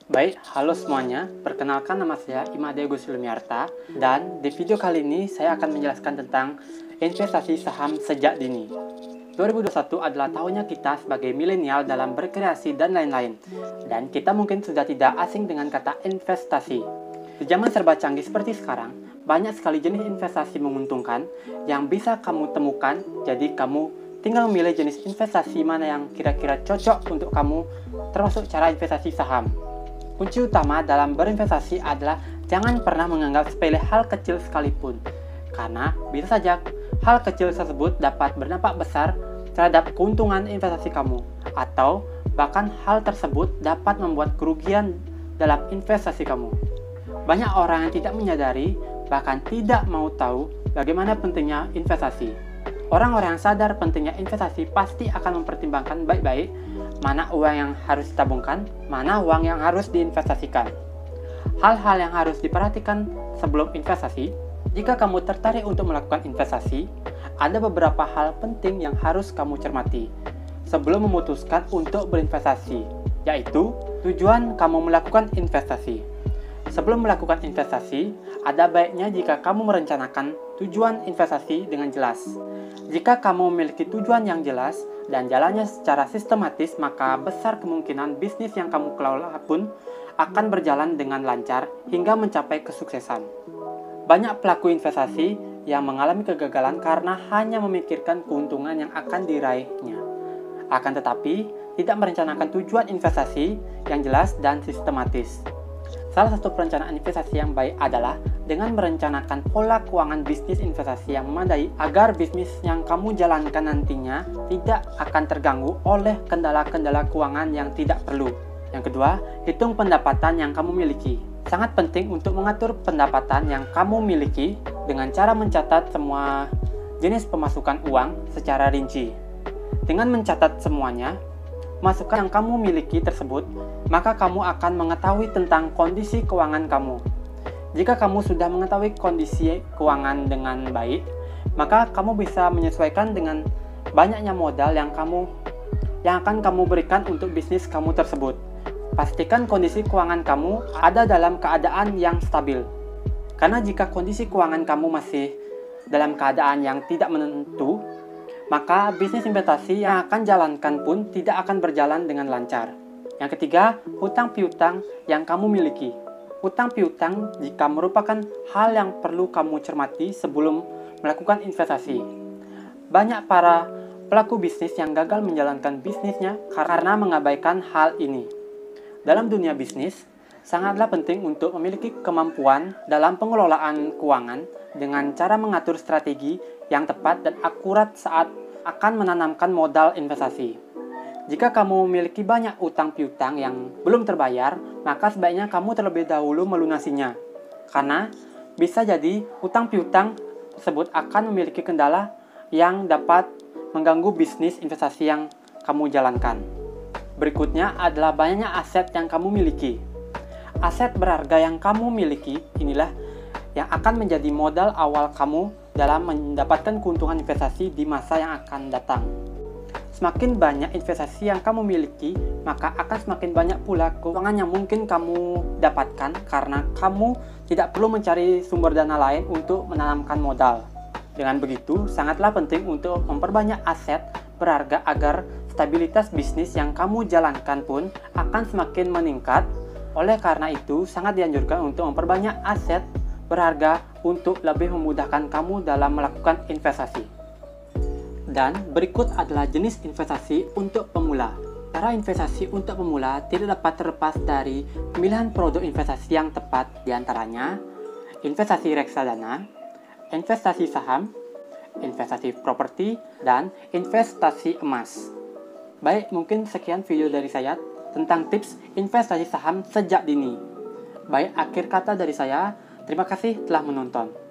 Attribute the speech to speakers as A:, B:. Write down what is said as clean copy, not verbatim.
A: Baik, halo semuanya. Perkenalkan, nama saya Imade Gus Lumiarta, dan di video kali ini saya akan menjelaskan tentang investasi saham sejak dini. 2021 adalah tahunnya kita sebagai milenial dalam berkreasi dan lain-lain. Dan kita mungkin sudah tidak asing dengan kata investasi. Di zaman serba canggih seperti sekarang, banyak sekali jenis investasi menguntungkan yang bisa kamu temukan. Jadi kamu tinggal memilih jenis investasi mana yang kira-kira cocok untuk kamu, termasuk cara investasi saham. Kunci utama dalam berinvestasi adalah jangan pernah menganggap sepele hal kecil sekalipun, karena bisa saja hal kecil tersebut dapat berdampak besar terhadap keuntungan investasi kamu, atau bahkan hal tersebut dapat membuat kerugian dalam investasi kamu. Banyak orang yang tidak menyadari, bahkan tidak mau tahu bagaimana pentingnya investasi. Orang-orang yang sadar pentingnya investasi pasti akan mempertimbangkan baik-baik mana uang yang harus ditabungkan, mana uang yang harus diinvestasikan. Hal-hal yang harus diperhatikan sebelum investasi. Jika kamu tertarik untuk melakukan investasi, ada beberapa hal penting yang harus kamu cermati sebelum memutuskan untuk berinvestasi, yaitu tujuan kamu melakukan investasi. Sebelum melakukan investasi, ada baiknya jika kamu merencanakan tujuan investasi dengan jelas. Jika kamu memiliki tujuan yang jelas dan jalannya secara sistematis, maka besar kemungkinan bisnis yang kamu kelola pun akan berjalan dengan lancar hingga mencapai kesuksesan. Banyak pelaku investasi yang mengalami kegagalan karena hanya memikirkan keuntungan yang akan diraihnya, akan tetapi tidak merencanakan tujuan investasi yang jelas dan sistematis. Salah satu perencanaan investasi yang baik adalah dengan merencanakan pola keuangan bisnis investasi yang memadai agar bisnis yang kamu jalankan nantinya tidak akan terganggu oleh kendala-kendala keuangan yang tidak perlu. Yang kedua, hitung pendapatan yang kamu miliki. Sangat penting untuk mengatur pendapatan yang kamu miliki dengan cara mencatat semua jenis pemasukan uang secara rinci. Dengan mencatat semuanya, masukan yang kamu miliki tersebut, maka kamu akan mengetahui tentang kondisi keuangan kamu. Jika kamu sudah mengetahui kondisi keuangan dengan baik, maka kamu bisa menyesuaikan dengan banyaknya modal yang akan kamu berikan untuk bisnis kamu tersebut. Pastikan kondisi keuangan kamu ada dalam keadaan yang stabil. Karena jika kondisi keuangan kamu masih dalam keadaan yang tidak menentu, maka bisnis investasi yang akan jalankan pun tidak akan berjalan dengan lancar. Yang ketiga, hutang piutang yang kamu miliki. Hutang piutang jika merupakan hal yang perlu kamu cermati sebelum melakukan investasi. Banyak para pelaku bisnis yang gagal menjalankan bisnisnya karena mengabaikan hal ini. Dalam dunia bisnis, sangatlah penting untuk memiliki kemampuan dalam pengelolaan keuangan dengan cara mengatur strategi yang tepat dan akurat saat akan menanamkan modal investasi. Jika kamu memiliki banyak utang piutang yang belum terbayar, maka sebaiknya kamu terlebih dahulu melunasinya. Karena bisa jadi utang piutang tersebut akan memiliki kendala yang dapat mengganggu bisnis investasi yang kamu jalankan. Berikutnya adalah banyaknya aset yang kamu miliki. Aset berharga yang kamu miliki inilah yang akan menjadi modal awal kamu dalam mendapatkan keuntungan investasi di masa yang akan datang. Semakin banyak investasi yang kamu miliki, maka akan semakin banyak pula keuangan yang mungkin kamu dapatkan karena kamu tidak perlu mencari sumber dana lain untuk menanamkan modal. Dengan begitu, sangatlah penting untuk memperbanyak aset berharga agar stabilitas bisnis yang kamu jalankan pun akan semakin meningkat. Oleh karena itu, sangat dianjurkan untuk memperbanyak aset berharga untuk lebih memudahkan kamu dalam melakukan investasi. Dan berikut adalah jenis investasi untuk pemula. Cara investasi untuk pemula tidak dapat terlepas dari pemilihan produk investasi yang tepat, diantaranya investasi reksadana, investasi saham, investasi properti, dan investasi emas. Baik, mungkin sekian video dari saya tentang tips investasi saham sejak dini. Baik, akhir kata dari saya, terima kasih telah menonton.